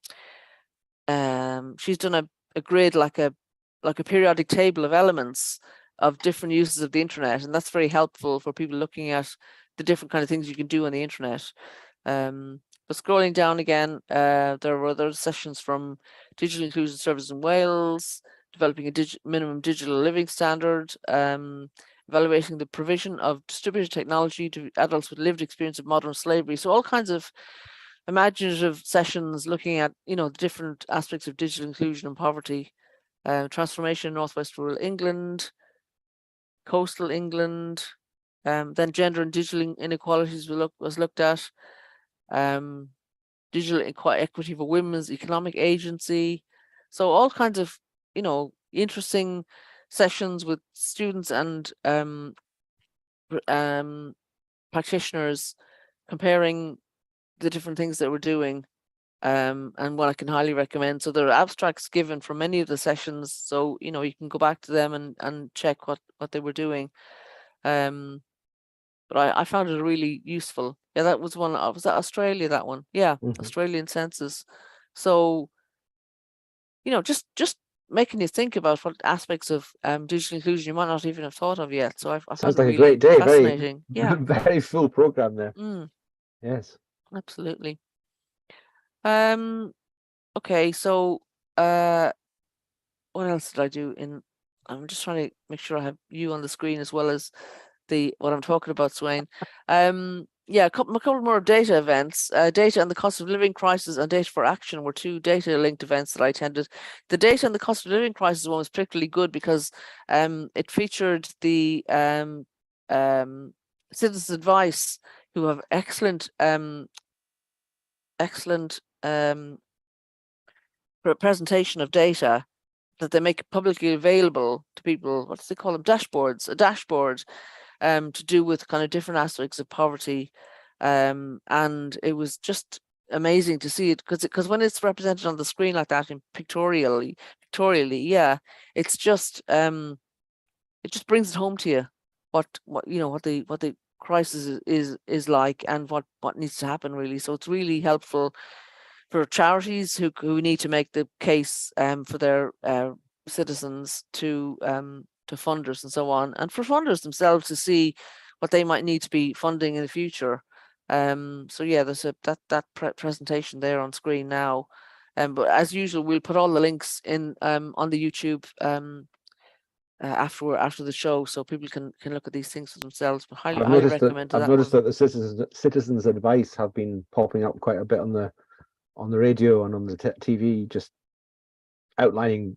S1: she's done a grid like a periodic table of elements of different uses of the internet, and that's very helpful for people looking at the different kind of things you can do on the internet. But scrolling down again, there were other sessions from Digital Inclusion Service in Wales, developing a minimum digital living standard, evaluating the provision of distributed technology to adults with lived experience of modern slavery. So all kinds of imaginative sessions looking at, the different aspects of digital inclusion and poverty, transformation in Northwest rural England, coastal England, then gender and digital inequalities was looked at, digital equity for women's economic agency. So all kinds of, interesting sessions with students and practitioners comparing the different things that we're doing, and what I can highly recommend. So there are abstracts given from many of the sessions, so you can go back to them and check what they were doing. But I found it really useful. Yeah, that was one. Was that Australia? That one, yeah, Australian census. So just making you think about what aspects of digital inclusion you might not even have thought of yet. So I found
S2: Sounds
S1: it
S2: like
S1: really
S2: a great day.
S1: fascinating.
S2: Very,
S1: Yeah,
S2: very full program there. Yes,
S1: absolutely. Okay, so what else did I do I'm just trying to make sure I have you on the screen as well as what I'm talking about, Sweyn. Yeah, a couple more data events. Data and the cost of living crisis and data for action were two data linked events that I attended. The data and the cost of living crisis one was particularly good because it featured the Citizens Advice, who have excellent presentation of data that they make publicly available to people. What do they call them? Dashboards. A dashboard to do with kind of different aspects of poverty, and it was just amazing to see it because when it's represented on the screen like that in pictorially, yeah, it's just it just brings it home to you what the crisis is like and what needs to happen really. So it's really helpful for charities who need to make the case for their citizens to funders and so on, and for funders themselves to see what they might need to be funding in the future. So yeah, there's that presentation there on screen now, but as usual, we'll put all the links in on the YouTube after the show, so people can look at these things for themselves. But highly recommend
S2: I've
S1: that
S2: noticed
S1: one.
S2: that the citizens advice have been popping up quite a bit on the radio and on the TV, just outlining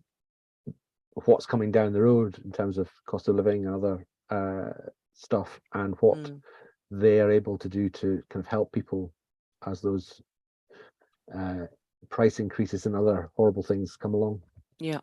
S2: what's coming down the road in terms of cost of living and other stuff, and what they are able to do to kind of help people as those price increases and other horrible things come along.
S1: Yeah.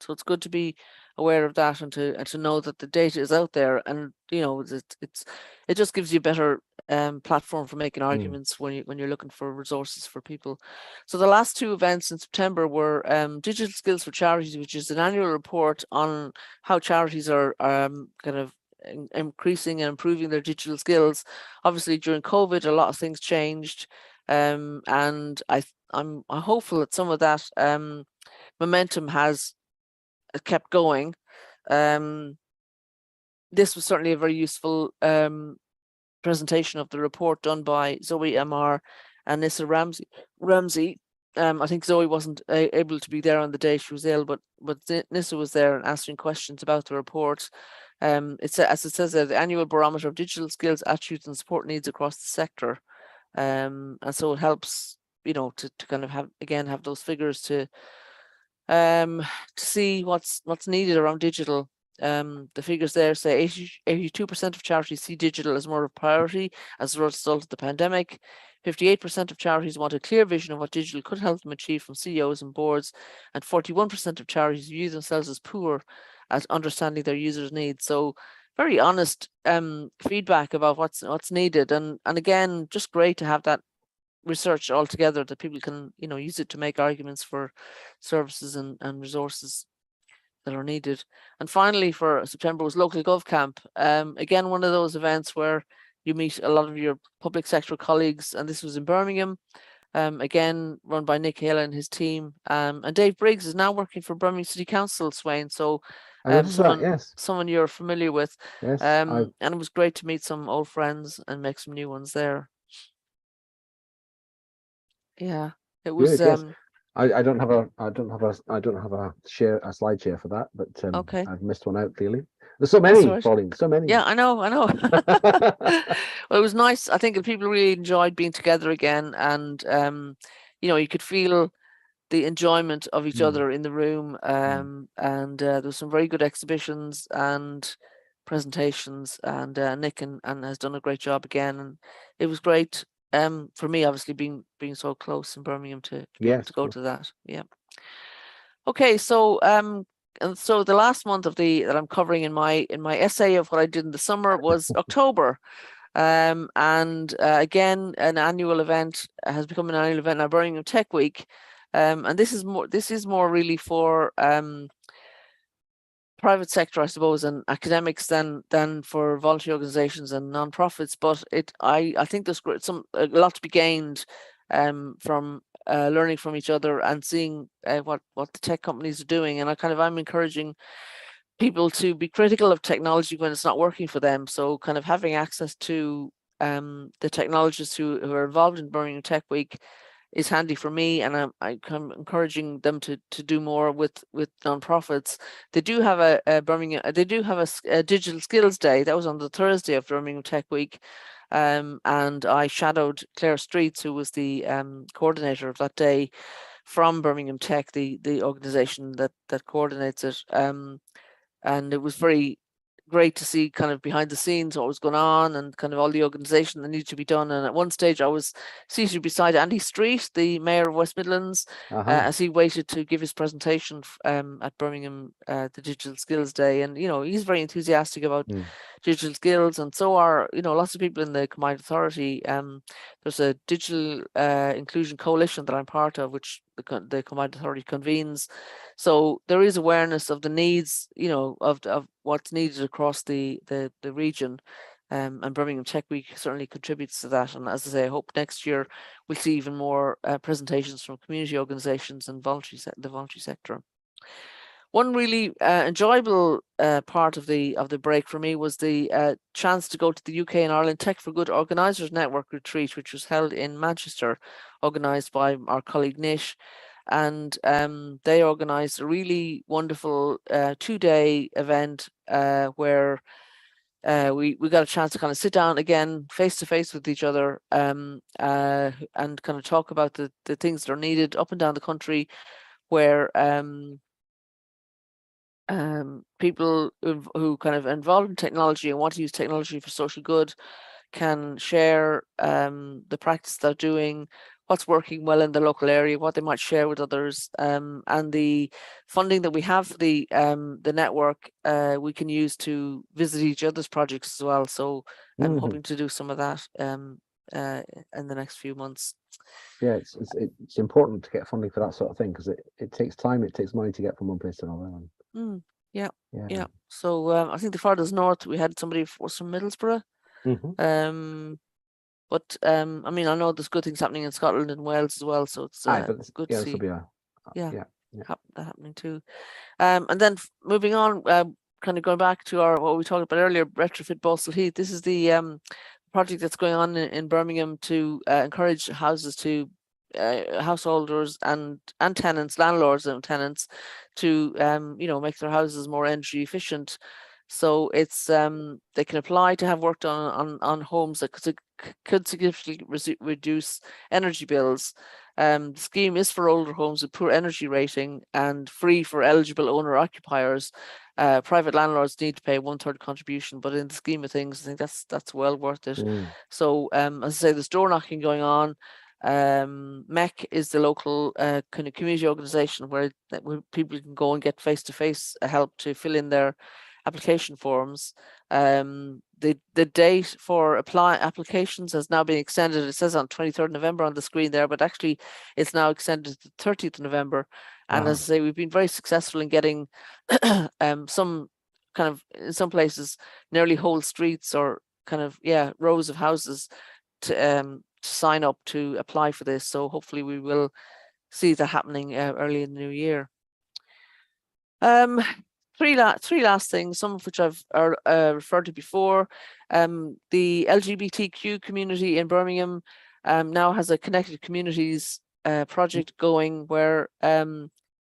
S1: So it's good to be aware of that and to know that the data is out there, and it just gives you better platform for making arguments when you're looking for resources for people. So the last two events in September were Digital Skills for Charities, which is an annual report on how charities are kind of increasing and improving their digital skills. Obviously, during COVID, a lot of things changed, and I'm hopeful that some of that momentum has kept going. This was certainly a very useful presentation of the report done by Zoe MR and Nissa Ramsey. I think Zoe wasn't able to be there on the day she was ill, but Nissa was there and answering questions about the report. It's as it says, the annual barometer of digital skills, attitudes, and support needs across the sector. And so it helps, to kind of have those figures to see what's needed around digital. The figures there say 82% of charities see digital as more of a priority as a result of the pandemic. 58% of charities want a clear vision of what digital could help them achieve from CEOs and boards, and 41% of charities view themselves as poor at understanding their users' needs. So very honest feedback about what's needed, and again, just great to have that research all together that people can use it to make arguments for services and resources that are needed. And finally, for September was Local Gov Camp. Again, one of those events where you meet a lot of your public sector colleagues, and this was in Birmingham. Again, run by Mikayla and his team. And Dave Briggs is now working for Birmingham City Council, Sweyn. So someone you're familiar with.
S2: Yes.
S1: And it was great to meet some old friends and make some new ones there. Yeah, it was.
S2: Good, yes. I don't have a slide share for that, but
S1: okay.
S2: I've missed one out clearly. There's so many,
S1: right.
S2: Pauline, so many.
S1: Yeah, I know. Well, it was nice. I think people really enjoyed being together again, and you could feel the enjoyment of each other in the room. And there was some very good exhibitions and presentations, and Nick and has done a great job again, and it was great. For me, obviously being so close in Birmingham to be able to go to that. Yeah. Okay, so and so the last month that I'm covering in my essay of what I did in the summer was October. And again, an annual event has become an annual event now, Birmingham Tech Week. And this is more really for private sector, I suppose, and academics than for voluntary organizations and non-profits. But I think there's a lot to be gained from learning from each other and seeing what the tech companies are doing. And I'm encouraging people to be critical of technology when it's not working for them. So kind of having access to the technologists who are involved in Birmingham Tech Week is handy for me, and I'm encouraging them to do more with nonprofits. They do have a digital skills day that was on the Thursday of Birmingham Tech Week, and I shadowed Claire Streets, who was the coordinator of that day from Birmingham Tech, the organization that coordinates it, and it was very great to see kind of behind the scenes what was going on and kind of all the organization that needed to be done. And at one stage I was seated beside Andy Street, the mayor of West Midlands, as he waited to give his presentation at Birmingham, the Digital Skills Day. And he's very enthusiastic about digital skills, and so are lots of people in the Combined Authority. There's a Digital Inclusion Coalition that I'm part of, which the Combined Authority convenes. So there is awareness of the needs, of what's needed across the region, and Birmingham Tech Week certainly contributes to that. And as I say, I hope next year we'll see even more presentations from community organisations and the voluntary sector. One really enjoyable part of the break for me was the chance to go to the UK and Ireland Tech for Good Organisers Network retreat, which was held in Manchester, organised by our colleague Nish. And they organised a really wonderful 2-day event where we got a chance to kind of sit down again face to face with each other and kind of talk about the things that are needed up and down the country, where people who kind of involved in technology and want to use technology for social good can share the practice they're doing, what's working well in the local area, what they might share with others, and the funding that we have for the network we can use to visit each other's projects as well. So I'm hoping to do some of that in the next few months.
S2: Yeah, it's important to get funding for that sort of thing, because it takes time, it takes money to get from one place to another.
S1: Yeah. So I think the farthest north we had somebody was from Middlesbrough. But I mean, I know there's good things happening in Scotland and Wales as well, so it's good to see. Happening too. And then moving on, kind of going back to what we talked about earlier, retrofit Balsall Heath. This is the project that's going on in Birmingham to encourage houses to householders and tenants, landlords and tenants, to make their houses more energy efficient. So it's they can apply to have work done on homes that could significantly reduce energy bills. The scheme is for older homes with poor energy rating and free for eligible owner occupiers. Private landlords need to pay 1/3 contribution, but in the scheme of things, I think that's well worth it. So as I say, there's door knocking going on. MEC is the local kind of community organization where people can go and get face-to-face help to fill in their application forms. The date for applications has now been extended. It says on 23rd November on the screen there, but actually it's now extended to 30th November. And as I say, we've been very successful in getting some kind of, in some places, nearly whole streets or kind of, rows of houses to sign up to apply for this. So hopefully we will see that happening early in the new year. Three last things, some of which I've referred to before. The LGBTQ community in Birmingham now has a Connected Communities project going, where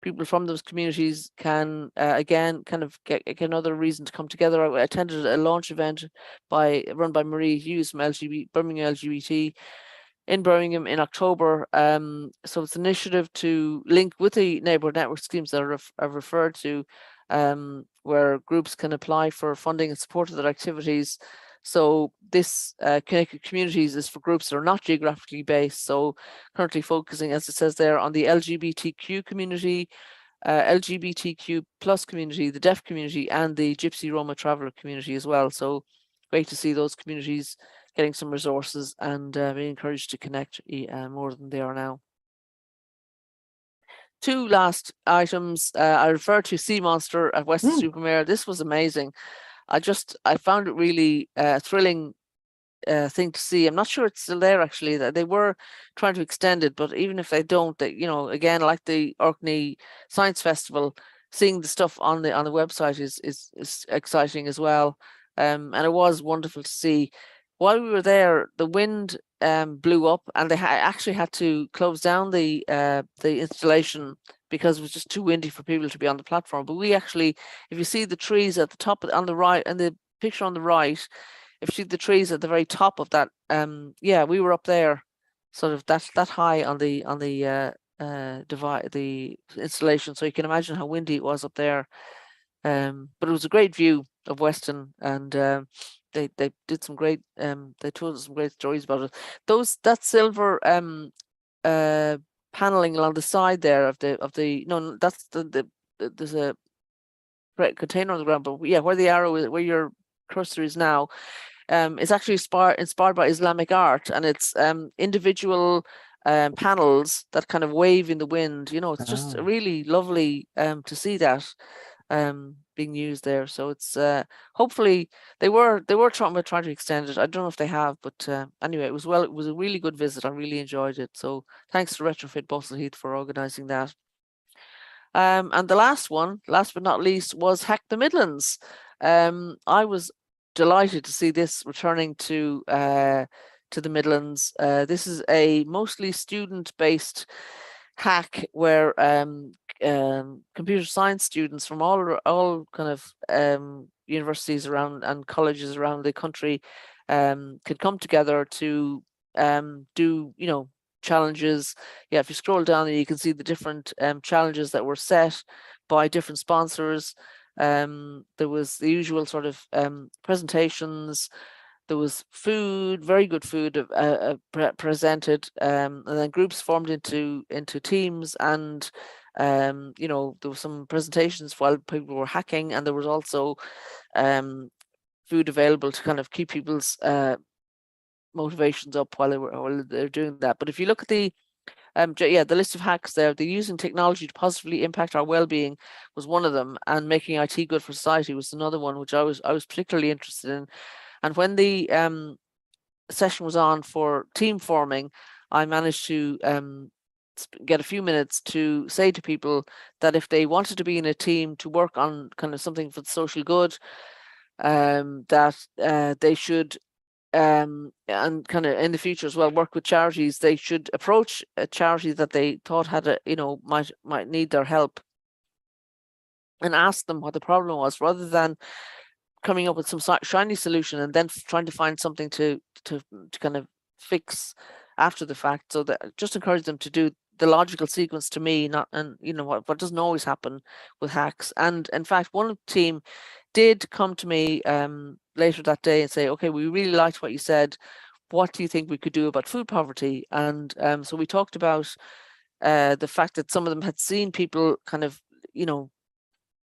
S1: people from those communities can again kind of get another reason to come together. I attended a launch event run by Marie Hughes from Birmingham LGBT in Birmingham in October. So it's an initiative to link with the neighbourhood network schemes that I've referred to, where groups can apply for funding and support of their activities. So this Connected Communities is for groups that are not geographically based. So currently focusing, as it says there, on the LGBTQ community, LGBTQ plus community, the deaf community, and the Gypsy Roma traveller community as well. So great to see those communities getting some resources and being encouraged to connect more than they are now. Two last items. I referred to Sea Monster at Weston-super-Mare. This was amazing. I found it really thrilling thing to see. I'm not sure it's still there actually. That they were trying to extend it, but even if they don't, they, again, like the Orkney Science Festival, seeing the stuff on the website is exciting as well. And it was wonderful to see. While we were there, the wind blew up, and they actually had to close down the installation because it was just too windy for people to be on the platform. But we actually, if you see the trees at the top on the right, and the picture on the right, if you see the trees at the very top of that, we were up there, sort of that high on the the installation. So you can imagine how windy it was up there. But it was a great view of Weston, and they did some great they told us some great stories about it. That silver paneling along the side there of the no, that's there's a container on the ground, but where the arrow is, where your cursor is now, it's actually inspired by Islamic art, and it's individual panels that kind of wave in the wind. It's just really lovely to see that being used there. So it's hopefully they were trying to extend it. I don't know if they have, but anyway, it was a really good visit. I really enjoyed it. So thanks to Retrofit Balsall Heath for organising that. And the last but not least, was Hack the Midlands. I was delighted to see this returning to the Midlands. This is a mostly student-based hack where computer science students from all kind of universities around and colleges around the country could come together to do challenges. If you scroll down there, you can see the different challenges that were set by different sponsors. There was the usual sort of presentations, there was food, very good food presented, and then groups formed into teams, and you know, there were some presentations while people were hacking, and there was also food available to kind of keep people's motivations up while they're doing that. But if you look at the the list of hacks there, the using technology to positively impact our well-being was one of them, and making IT good for society was another one, which I was particularly interested in. And when the session was on for team forming, I managed to get a few minutes to say to people that if they wanted to be in a team to work on kind of something for the social good, that they should and kind of in the future as well work with charities. They should approach a charity that they thought had a, you know, might need their help, and ask them what the problem was, rather than coming up with some shiny solution and then trying to find something to kind of fix after the fact. So that just encourage them to do the logical sequence to me, not, and you know what doesn't always happen with hacks. And in fact, one team did come to me later that day and say, okay, we really liked what you said. What do you think we could do about food poverty? And so we talked about the fact that some of them had seen people kind of, you know,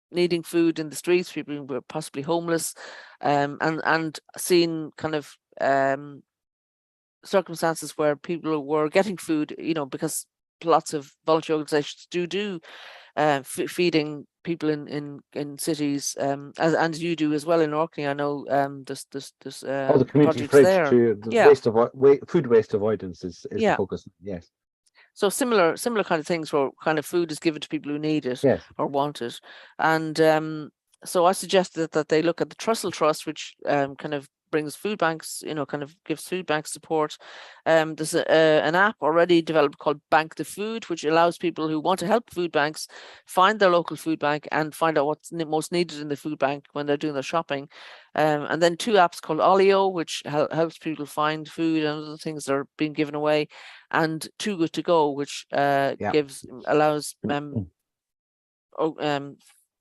S1: needing food in the streets, people who were possibly homeless, and seen kind of circumstances where people were getting food, you know, because lots of volunteer organizations do feeding people in cities, as you do as well in Orkney. I know there's
S2: The community
S1: projects
S2: fridge
S1: there.
S2: to the
S1: Yeah,
S2: food waste avoidance is the
S1: yeah.
S2: focus. Yes.
S1: So similar kind of things where kind of food is given to people who need it
S2: Yes.
S1: or want it. And so I suggested that they look at the Trussell Trust, which kind of brings food banks, you know, kind of gives food bank support. There's an app already developed called Bank the Food, which allows people who want to help food banks find their local food bank and find out what's most needed in the food bank when they're doing their shopping. And then two apps called Olio, which helps people find food and other things that are being given away, and Too Good to Go, which allows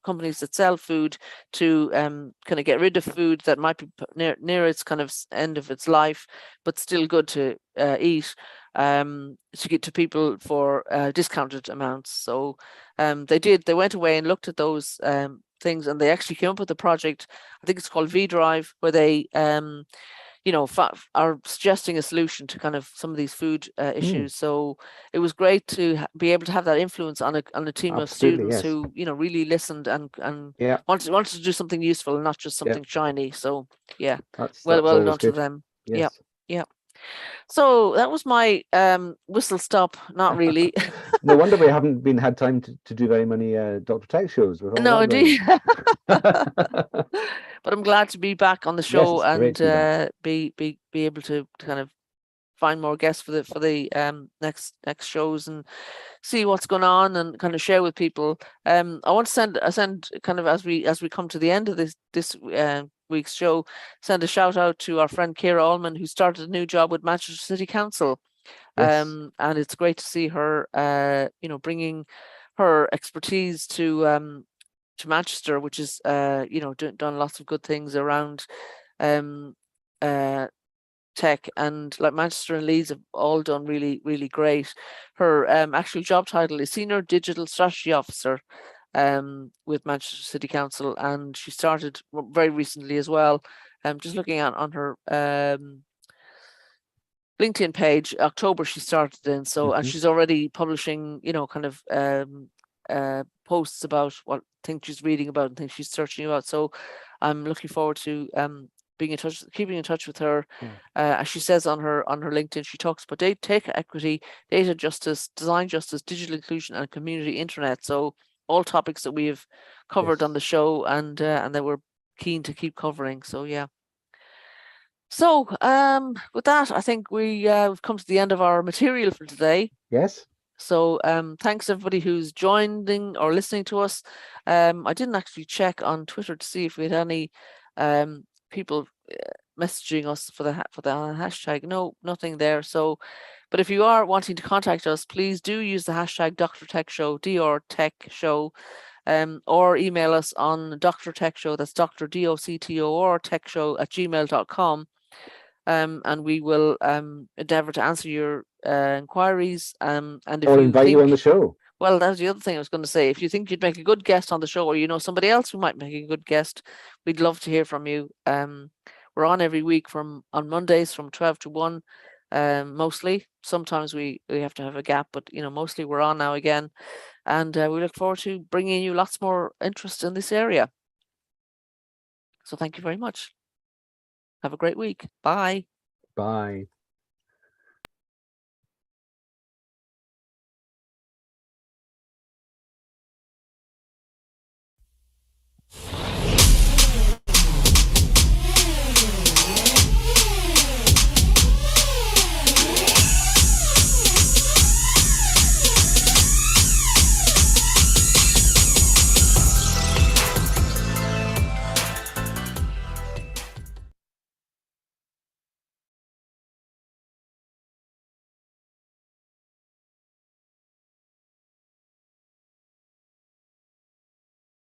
S1: companies that sell food to kind of get rid of food that might be near its kind of end of its life, but still good to eat, to get to people for discounted amounts. So they went away and looked at those things, and they actually came up with a project. I think it's called V-Drive, where they you know, are suggesting a solution to kind of some of these food issues. So it was great to be able to have that influence on a team of students,
S2: yes.
S1: who, you know, really listened and wanted to do something useful and not just something shiny. So yeah,
S2: that's
S1: well done to
S2: good.
S1: them.
S2: Yes.
S1: Yeah. So that was my whistle stop. Not really.
S2: No wonder we haven't had time to do very many Dr. Tech shows with all
S1: No,
S2: that going
S1: indeed.
S2: on.
S1: But I'm glad to be back on the
S2: Yes,
S1: show
S2: it's great
S1: and
S2: to be back.
S1: be able to kind of find more guests for the next shows and see what's going on and kind of share with people. I want to send kind of, as we come to the end of this week's show, send a shout out to our friend Ciara Allman, who started a new job with Manchester City Council.
S2: Yes.
S1: And it's great to see her you know, bringing her expertise to Manchester, which is you know, done lots of good things around tech, and like Manchester and Leeds have all done really, really great. Her actual job title is Senior Digital Strategy Officer with Manchester City Council, and she started very recently as well. Just looking at on her LinkedIn page, October she started in, so and she's already publishing, you know, kind of posts about what things she's reading about and things she's searching about. So I'm looking forward to keeping in touch with her. As she says on her LinkedIn, she talks about tech equity, data justice, design justice, digital inclusion, and community internet. So all topics that we have covered on the show, and that we're keen to keep covering. So yeah. So with that, I think we've come to the end of our material for today.
S2: Yes.
S1: So thanks everybody who's joining or listening to us. I didn't actually check on Twitter to see if we had any people messaging us for the hashtag. No, nothing there. So, but if you are wanting to contact us, please do use the hashtag Dr Tech Show, Dr Tech Show, or email us on Dr Tech Show. That's Dr DOCTO or Tech Show @gmail.com. and we will endeavour to answer your inquiries. And if
S2: Or
S1: you
S2: invite you on the show.
S1: Well, that's the other thing I was going to say. If you think you'd make a good guest on the show, or you know somebody else who might make a good guest, we'd love to hear from you. We're on every week on Mondays from 12 to 1, mostly. Sometimes we have to have a gap, but mostly we're on now again. And we look forward to bringing you lots more interest in this area. So thank you very much. Have a great week. Bye.
S2: Bye.